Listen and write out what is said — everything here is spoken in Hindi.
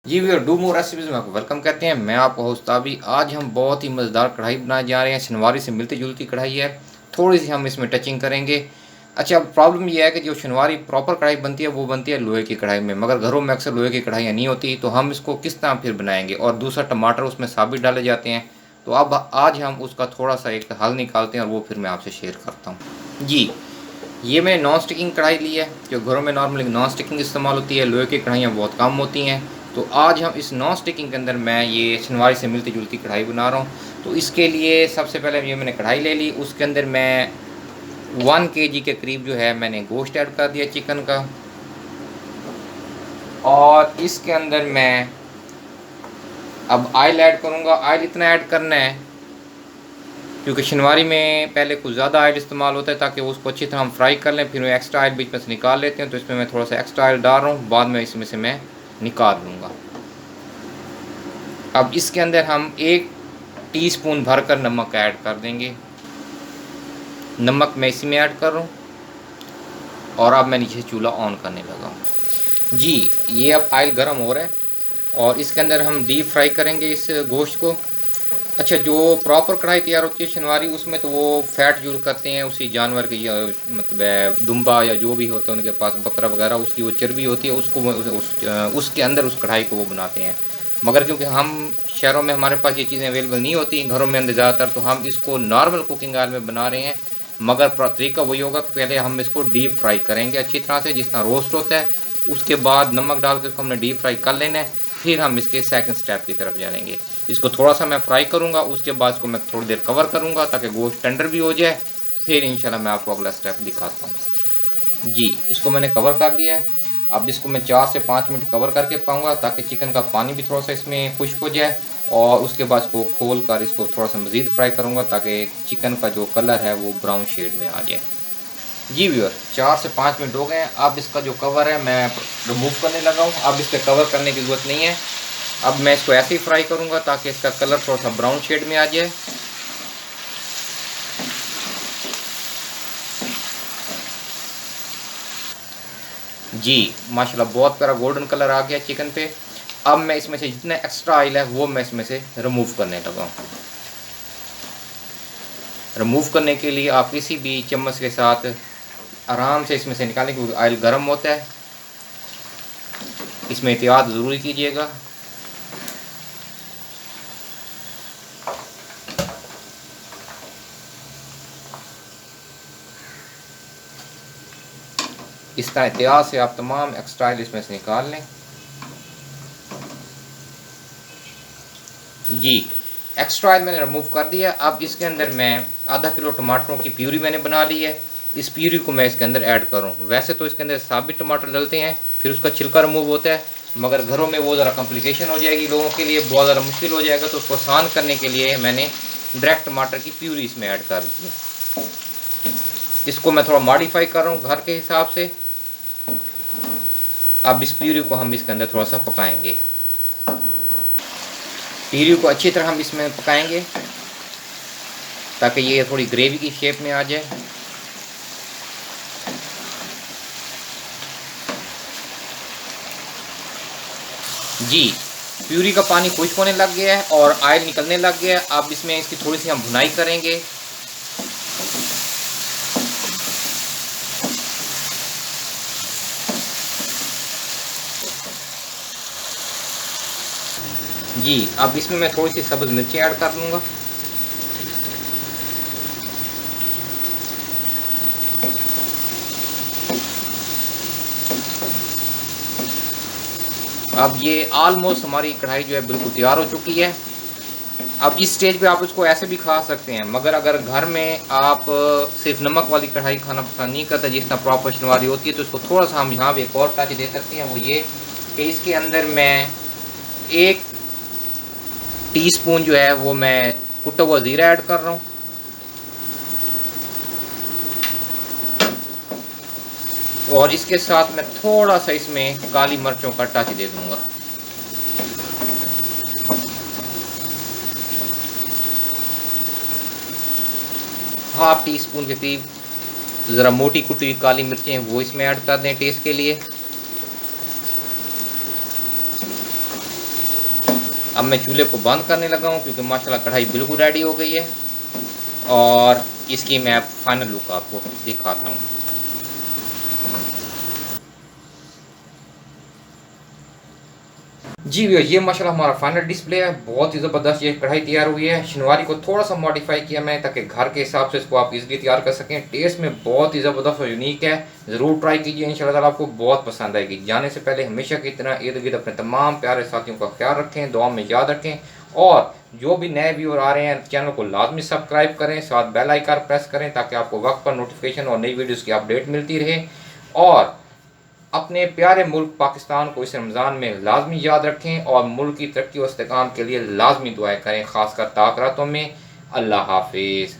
Ji viewer do more recipes में आपको वेलकम कहते हैं। मैं आपका होस्ट ताबी। आज हम बहुत ही मज़ेदार कढ़ाई बनाने जा रहे हैं। शनवारी से मिलती जुलती कढ़ाई है, थोड़ी सी हम इसमें टचिंग करेंगे। अच्छा, प्रॉब्लम यह है कि जो शनवारी प्रॉपर कढ़ाई बनती है वो बनती है लोहे की कढ़ाई में, मगर घरों में अक्सर लोहे की कढ़ाइयाँ नहीं होती, तो हम इसको किस तरह फिर बनाएंगे। और दूसरा, टमाटर उसमें साबित डाले जाते हैं, तो अब आज हम उसका थोड़ा सा एक हल निकालते हैं और वो फिर मैं आपसे शेयर करता हूँ। जी, ये मैंने नॉन स्टिकिंग कढ़ाई ली है। जो घरों में नॉर्मली नॉन स्टिकिंग इस्तेमाल होती है, लोहे की कढ़ाइयाँ बहुत कम होती हैं। तो आज हम इस नॉन स्टिकिंग के अंदर मैं ये शनवारी से मिलती जुलती कढ़ाई बना रहा हूँ। तो इसके लिए सबसे पहले ये मैंने कढ़ाई ले ली, उसके अंदर मैं 1 kg के करीब जो है मैंने गोश्त ऐड कर दिया चिकन का। और इसके अंदर मैं अब ऑयल ऐड करूँगा। ऑयल इतना ऐड करना है क्योंकि शनवारी में पहले कुछ ज़्यादा ऑयल इस्तेमाल होता है, ताकि उसको अच्छी तरह हम फ्राई कर लें। फिर एक्स्ट्रा ऑयल बीच में से निकाल लेते हैं, तो इसमें मैं थोड़ा सा एक्स्ट्रा ऑयल डाल रहा हूँ, बाद में इसमें से मैं निकाल लूँगा। अब इसके अंदर हम 1 टीस्पून भरकर नमक ऐड कर देंगे। नमक मैं इसी में ऐड कर रहा हूँ और अब मैं नीचे चूल्हा ऑन करने लगा हूँ। जी, ये अब ऑयल गर्म हो रहा है और इसके अंदर हम डीप फ्राई करेंगे इस गोश्त को। अच्छा, जो प्रॉपर कढ़ाई तैयार होती है शनवारी, उसमें तो वो फैट यूज़ करते हैं उसी जानवर की, या मतलब दुम्बा या जो भी होता है उनके पास, बकरा वगैरह, उसकी वो चर्बी होती है, उसको उसके अंदर उस कढ़ाई को वो बनाते हैं। मगर क्योंकि हम शहरों में हमारे पास ये चीज़ें अवेलेबल नहीं होती, घरों में अंदर ज़्यादातर, तो हम इसको नॉर्मल कुकिंग ऑयल में बना रहे हैं। मगर तरीका वही होगा कि पहले हम इसको डीप फ्राई करेंगे अच्छी तरह से, जिस तरह रोस्ट होता है। उसके बाद नमक डाल के इसको हमने डीप फ्राई कर लेना है। फिर हम इसके सेकंड स्टेप की तरफ जाएंगे। इसको थोड़ा सा मैं फ्राई करूँगा, उसके बाद इसको मैं थोड़ी देर कवर करूँगा ताकि गोश्त टेंडर भी हो जाए। फिर इंशाल्लाह मैं आपको अगला स्टेप दिखाता हूँ। जी, इसको मैंने कवर कर दिया है। अब इसको मैं 4 से 5 मिनट कवर करके पाऊँगा, ताकि चिकन का पानी भी थोड़ा सा इसमें खुश्क हो जाए। और उसके बाद इसको खोल कर इसको थोड़ा सा मज़ीद फ्राई करूँगा, ताकि चिकन का जो कलर है वो ब्राउन शेड में आ जाए। जी व्यूअर, 4 से 5 मिनट हो गए हैं। अब इसका जो कवर है मैं रिमूव करने लगा हूँ। अब इस पर कवर करने की ज़रूरत नहीं है। अब मैं इसको ऐसे ही फ्राई करूँगा ताकि इसका कलर थोड़ा सा ब्राउन शेड में आ जाए। जी, माशाल्लाह बहुत प्यारा गोल्डन कलर आ गया चिकन पे। अब मैं इसमें से जितना एक्स्ट्रा ऑयल है वो मैं इसमें से रिमूव करने लगा हूँ। रिमूव करने के लिए आप किसी भी चम्मच के साथ आराम से इसमें से निकालें, क्योंकि ऑयल गर्म होता है। इसमें एहतियात ज़रूर कीजिएगा। इस तरह एहतियात से आप तमाम एक्स्ट्रा ऑयल इसमें से निकाल लें। जी, एक्स्ट्रा ऑयल मैंने रिमूव कर दिया। अब इसके अंदर मैं आधा किलो टमाटरों की प्यूरी मैंने बना ली है। इस प्यूरी को मैं इसके अंदर ऐड करूँ। वैसे तो इसके अंदर साबित टमाटर डलते हैं, फिर उसका छिलका रिमूव होता है, मगर घरों में वो ज़रा कॉम्प्लिकेशन हो जाएगी, लोगों के लिए बहुत ज़्यादा मुश्किल हो जाएगा। तो उसको आसान करने के लिए मैंने डायरेक्ट टमाटर की प्यूरी इसमें ऐड कर दी है। इसको मैं थोड़ा मॉडिफाई कर रहा हूँ घर के हिसाब से। अब इस प्यूरी को हम इसके अंदर थोड़ा सा पकाएंगे। प्यूरी को अच्छी तरह हम इसमें पकाएंगे ताकि ये थोड़ी ग्रेवी की शेप में आ जाए। जी, प्यूरी का पानी खुश्क होने लग गया है और ऑयल निकलने लग गया है। अब इसमें इसकी थोड़ी सी हम भुनाई करेंगे। जी, अब इसमें मैं थोड़ी सी सब्ज़ मिर्ची ऐड कर दूँगा। अब ये ऑलमोस्ट हमारी कढ़ाई जो है बिल्कुल तैयार हो चुकी है। अब इस स्टेज पे आप इसको ऐसे भी खा सकते हैं, मगर अगर घर में आप सिर्फ नमक वाली कढ़ाई खाना पसंद नहीं करते, जिस तरह प्रॉपर शनवारी होती है, तो इसको थोड़ा सा हम यहाँ भी एक और टच दे सकते हैं। वो ये कि इसके अंदर मैं 1 टीस्पून जो है वो मैं कुटा हुआ ज़ीरा ऐड कर रहा हूँ। और इसके साथ मैं थोड़ा सा इसमें काली मिर्चों का टच दे दूँगा। हाफ़ टी स्पून के करीब ज़रा मोटी कुटी हुई काली मिर्चें वो इसमें ऐड कर दें टेस्ट के लिए। अब मैं चूल्हे को बंद करने लगा हूँ क्योंकि माशाल्लाह कढ़ाई बिल्कुल रेडी हो गई है और इसकी मैं फाइनल लुक आपको दिखाता हूँ। जी भैया, ये माशाल्लाह हमारा फाइनल डिस्प्ले है। बहुत ही ज़बरदस्त ये कढ़ाई तैयार हुई है। शिनवारी को थोड़ा सा मॉडिफाई किया मैंने ताकि घर के हिसाब से इसको आप इजीली तैयार कर सकें। टेस्ट में बहुत ही ज़बरदस्त और यूनिक है। ज़रूर ट्राई कीजिए, इंशाल्लाह ताला आपको बहुत पसंद आएगी। जाने से पहले हमेशा की तरह इर्द गिर्द अपने तमाम प्यारे साथियों का ख्याल रखें, दुआ में याद रखें और जो भी नए व्यूअर आ रहे हैं चैनल को लाजमी सब्सक्राइब करें, साथ बेल आइकन प्रेस करें ताकि आपको वक्त पर नोटिफिकेशन और नई वीडियोज़ की अपडेट मिलती रहे। और अपने प्यारे मुल्क पाकिस्तान को इस रमज़ान में लाजमी याद रखें और मुल्क की तरक्की और इस्तेकाम के लिए लाजमी दुआएं करें, ख़ासकर ताक़ रातों में। अल्लाह हाफिज़।